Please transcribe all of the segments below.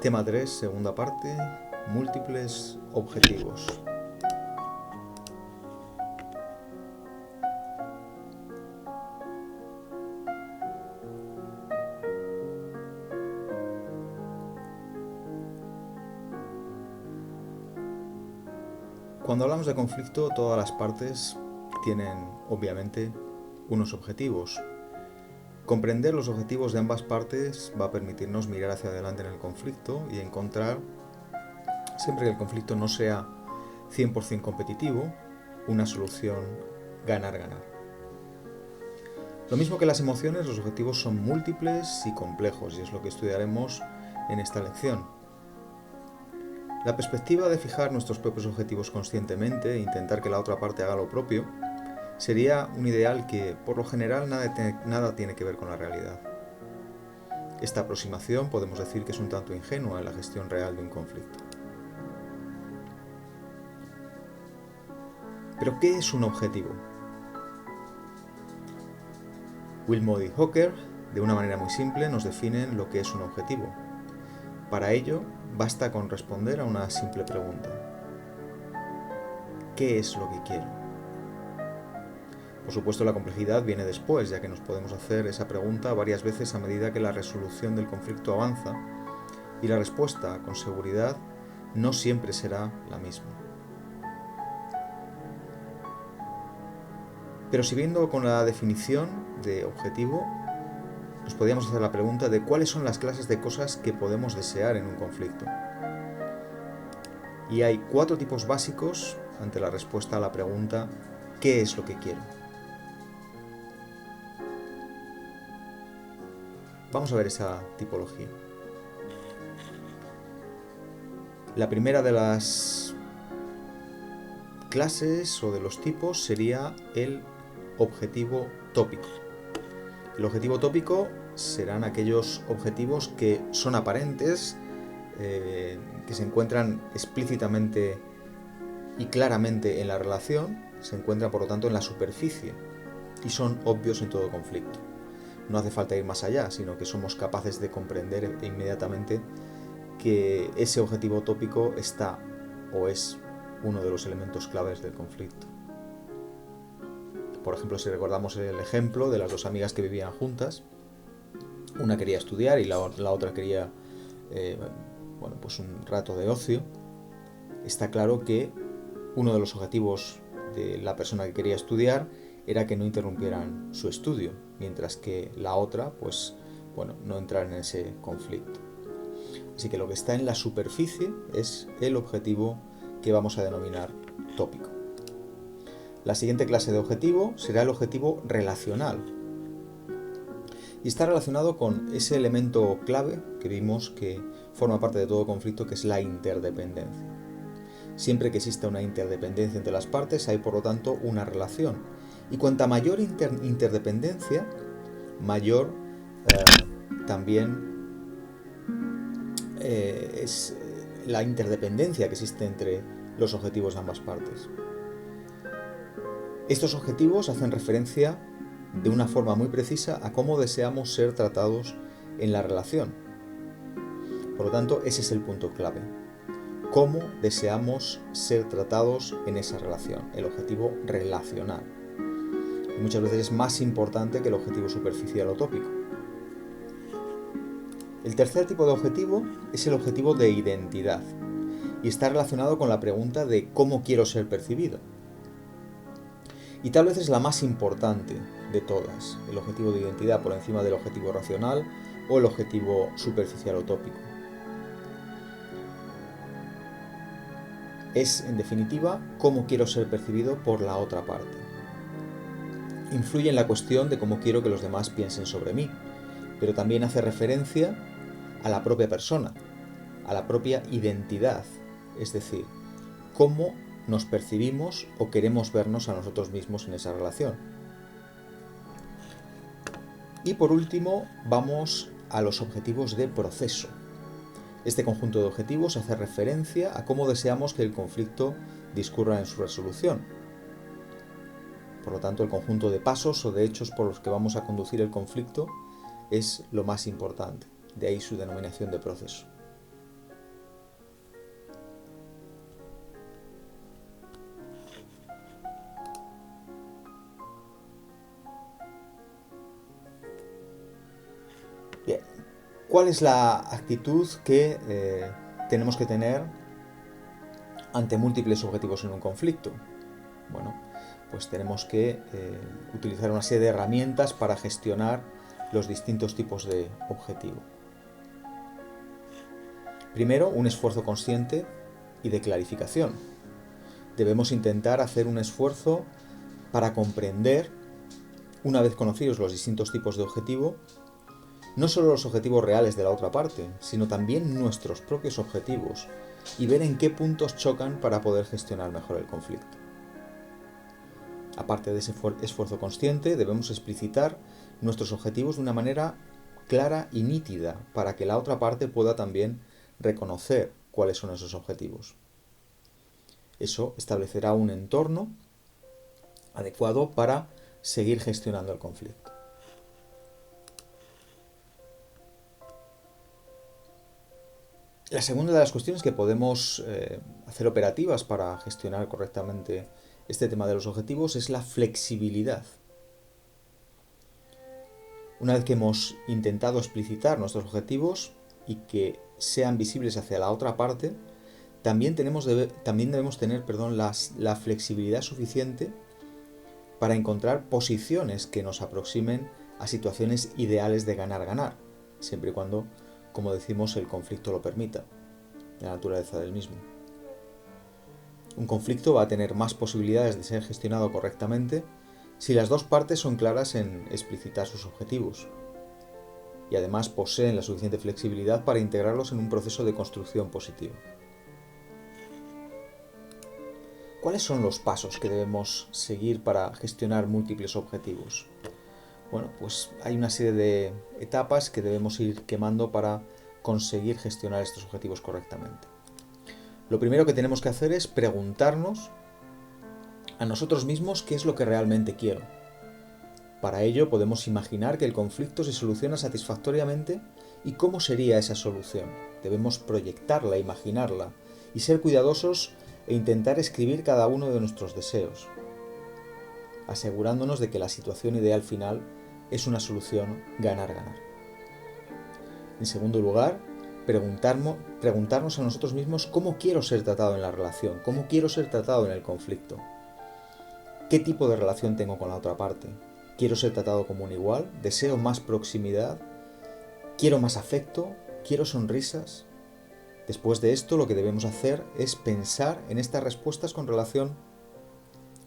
Tema 3, segunda parte, múltiples objetivos. Cuando hablamos de conflicto, todas las partes tienen, obviamente, unos objetivos. Comprender los objetivos de ambas partes va a permitirnos mirar hacia adelante en el conflicto y encontrar, siempre que el conflicto no sea 100% competitivo, una solución ganar-ganar. Lo mismo que las emociones, los objetivos son múltiples y complejos, y es lo que estudiaremos en esta lección. La perspectiva de fijar nuestros propios objetivos conscientemente e intentar que la otra parte haga lo propio sería un ideal que, por lo general, nada tiene que ver con la realidad. Esta aproximación podemos decir que es un tanto ingenua en la gestión real de un conflicto. ¿Pero qué es un objetivo? Wilmot y Hawker, de una manera muy simple, nos definen lo que es un objetivo. Para ello, basta con responder a una simple pregunta. ¿Qué es lo que quiero? Por supuesto, la complejidad viene después, ya que nos podemos hacer esa pregunta varias veces a medida que la resolución del conflicto avanza, y la respuesta, con seguridad, no siempre será la misma. Pero siguiendo con la definición de objetivo, nos podríamos hacer la pregunta de cuáles son las clases de cosas que podemos desear en un conflicto. Y hay 4 tipos básicos ante la respuesta a la pregunta ¿qué es lo que quiero? Vamos a ver esa tipología. La primera de las clases o de los tipos sería el objetivo tópico. El objetivo tópico serán aquellos objetivos que son aparentes, que se encuentran explícitamente y claramente en la relación, se encuentran por lo tanto en la superficie y son obvios en todo conflicto. No hace falta ir más allá, sino que somos capaces de comprender inmediatamente que ese objetivo tópico está o es uno de los elementos claves del conflicto. Por ejemplo, si recordamos el ejemplo de las 2 amigas que vivían juntas, una quería estudiar y la otra quería pues un rato de ocio, está claro que uno de los objetivos de la persona que quería estudiar era que no interrumpieran su estudio, mientras que la otra, no entrara en ese conflicto. Así que lo que está en la superficie es el objetivo que vamos a denominar tópico. La siguiente clase de objetivo será el objetivo relacional. Y está relacionado con ese elemento clave que vimos que forma parte de todo conflicto, que es la interdependencia. Siempre que exista una interdependencia entre las partes, hay por lo tanto una relación. Y cuanta mayor interdependencia, mayor también es la interdependencia que existe entre los objetivos de ambas partes. Estos objetivos hacen referencia de una forma muy precisa a cómo deseamos ser tratados en la relación. Por lo tanto, ese es el punto clave. Cómo deseamos ser tratados en esa relación, el objetivo relacional. Y muchas veces es más importante que el objetivo superficial o tópico. El tercer tipo de objetivo es el objetivo de identidad y está relacionado con la pregunta de cómo quiero ser percibido. Y tal vez es la más importante de todas, el objetivo de identidad por encima del objetivo racional o el objetivo superficial o tópico. Es, en definitiva, cómo quiero ser percibido por la otra parte. Influye en la cuestión de cómo quiero que los demás piensen sobre mí, pero también hace referencia a la propia persona, a la propia identidad, es decir, cómo nos percibimos o queremos vernos a nosotros mismos en esa relación. Y por último, vamos a los objetivos de proceso. Este conjunto de objetivos hace referencia a cómo deseamos que el conflicto discurra en su resolución. Por lo tanto, el conjunto de pasos o de hechos por los que vamos a conducir el conflicto es lo más importante, de ahí su denominación de proceso. ¿Cuál es la actitud que tenemos que tener ante múltiples objetivos en un conflicto? Bueno, pues tenemos que utilizar una serie de herramientas para gestionar los distintos tipos de objetivo. Primero, un esfuerzo consciente y de clarificación. Debemos intentar hacer un esfuerzo para comprender, una vez conocidos los distintos tipos de objetivo, no solo los objetivos reales de la otra parte, sino también nuestros propios objetivos y ver en qué puntos chocan para poder gestionar mejor el conflicto. Aparte de ese esfuerzo consciente, debemos explicitar nuestros objetivos de una manera clara y nítida para que la otra parte pueda también reconocer cuáles son esos objetivos. Eso establecerá un entorno adecuado para seguir gestionando el conflicto. La segunda de las cuestiones que podemos hacer operativas para gestionar correctamente este tema de los objetivos es la flexibilidad. Una vez que hemos intentado explicitar nuestros objetivos y que sean visibles hacia la otra parte, también debemos tener la flexibilidad suficiente para encontrar posiciones que nos aproximen a situaciones ideales de ganar-ganar, siempre y cuando, como decimos, el conflicto lo permita, la naturaleza del mismo. Un conflicto va a tener más posibilidades de ser gestionado correctamente si las dos partes son claras en explicitar sus objetivos y además poseen la suficiente flexibilidad para integrarlos en un proceso de construcción positiva. ¿Cuáles son los pasos que debemos seguir para gestionar múltiples objetivos? Bueno, pues hay una serie de etapas que debemos ir quemando para conseguir gestionar estos objetivos correctamente. Lo primero que tenemos que hacer es preguntarnos a nosotros mismos qué es lo que realmente quiero. Para ello podemos imaginar que el conflicto se soluciona satisfactoriamente y cómo sería esa solución. Debemos proyectarla, imaginarla y ser cuidadosos e intentar escribir cada uno de nuestros deseos, asegurándonos de que la situación ideal final es una solución ganar-ganar. En segundo lugar, preguntarnos a nosotros mismos cómo quiero ser tratado en la relación, cómo quiero ser tratado en el conflicto. ¿Qué tipo de relación tengo con la otra parte? ¿Quiero ser tratado como un igual? ¿Deseo más proximidad? ¿Quiero más afecto? ¿Quiero sonrisas? Después de esto, lo que debemos hacer es pensar en estas respuestas con relación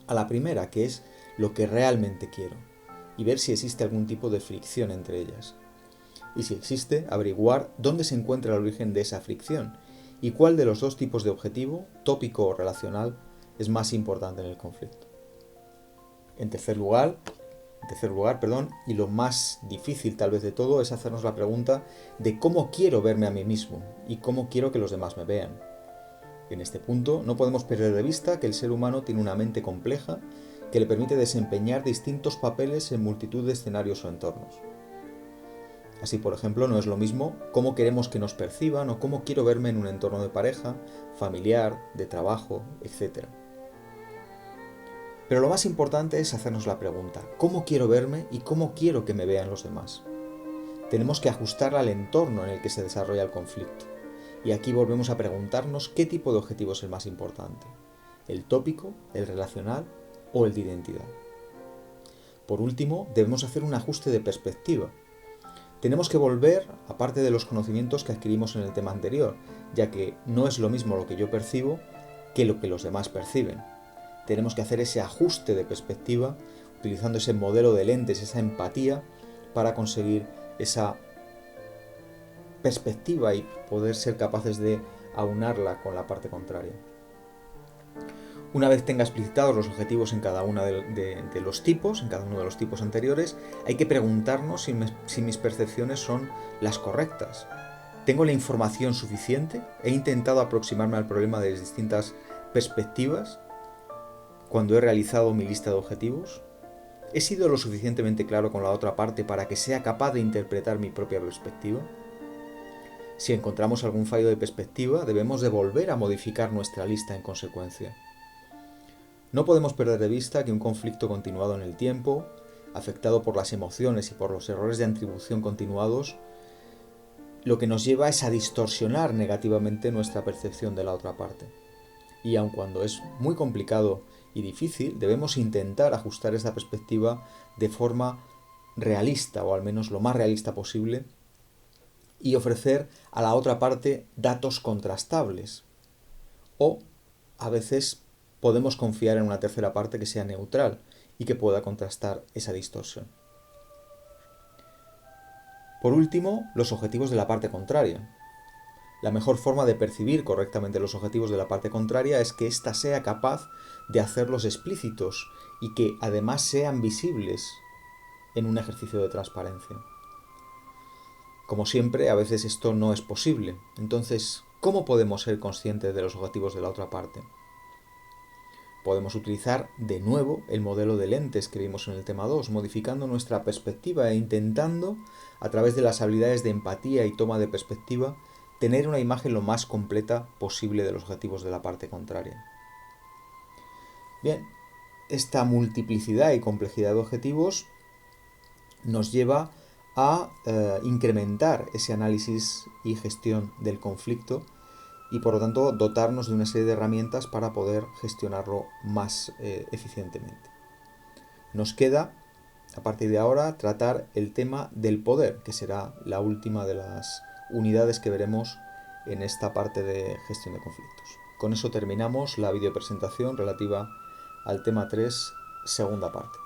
a la primera, que es lo que realmente quiero, y ver si existe algún tipo de fricción entre ellas. Y si existe, averiguar dónde se encuentra el origen de esa fricción y cuál de los dos tipos de objetivo, tópico o relacional, es más importante en el conflicto. En tercer lugar, y lo más difícil tal vez de todo, es hacernos la pregunta de cómo quiero verme a mí mismo y cómo quiero que los demás me vean. En este punto no podemos perder de vista que el ser humano tiene una mente compleja que le permite desempeñar distintos papeles en multitud de escenarios o entornos. Así, por ejemplo, no es lo mismo cómo queremos que nos perciban o cómo quiero verme en un entorno de pareja, familiar, de trabajo, etc. Pero lo más importante es hacernos la pregunta, ¿cómo quiero verme y cómo quiero que me vean los demás? Tenemos que ajustarla al entorno en el que se desarrolla el conflicto. Y aquí volvemos a preguntarnos qué tipo de objetivo es el más importante, el tópico, el relacional o el de identidad. Por último, debemos hacer un ajuste de perspectiva. Tenemos que volver, aparte de los conocimientos que adquirimos en el tema anterior, ya que no es lo mismo lo que yo percibo que lo que los demás perciben. Tenemos que hacer ese ajuste de perspectiva, utilizando ese modelo de lentes, esa empatía, para conseguir esa perspectiva y poder ser capaces de aunarla con la parte contraria. Una vez tenga explicitados los objetivos en cada uno de los tipos, en cada uno de los tipos anteriores, hay que preguntarnos si mis percepciones son las correctas. ¿Tengo la información suficiente? ¿He intentado aproximarme al problema desde distintas perspectivas cuando he realizado mi lista de objetivos? ¿He sido lo suficientemente claro con la otra parte para que sea capaz de interpretar mi propia perspectiva? Si encontramos algún fallo de perspectiva, debemos de volver a modificar nuestra lista en consecuencia. No podemos perder de vista que un conflicto continuado en el tiempo, afectado por las emociones y por los errores de atribución continuados, lo que nos lleva es a distorsionar negativamente nuestra percepción de la otra parte. Y aun cuando es muy complicado y difícil, debemos intentar ajustar esta perspectiva de forma realista, o al menos lo más realista posible, y ofrecer a la otra parte datos contrastables. O a veces podemos confiar en una tercera parte que sea neutral y que pueda contrastar esa distorsión. Por último, los objetivos de la parte contraria. La mejor forma de percibir correctamente los objetivos de la parte contraria es que ésta sea capaz de hacerlos explícitos y que además sean visibles en un ejercicio de transparencia. Como siempre, a veces esto no es posible. Entonces, ¿cómo podemos ser conscientes de los objetivos de la otra parte? Podemos utilizar de nuevo el modelo de lentes que vimos en el tema 2, modificando nuestra perspectiva e intentando, a través de las habilidades de empatía y toma de perspectiva, tener una imagen lo más completa posible de los objetivos de la parte contraria. Bien, esta multiplicidad y complejidad de objetivos nos lleva a incrementar ese análisis y gestión del conflicto y por lo tanto dotarnos de una serie de herramientas para poder gestionarlo más eficientemente. Nos queda, a partir de ahora, tratar el tema del poder, que será la última de las unidades que veremos en esta parte de gestión de conflictos. Con eso terminamos la videopresentación relativa al tema 3, segunda parte.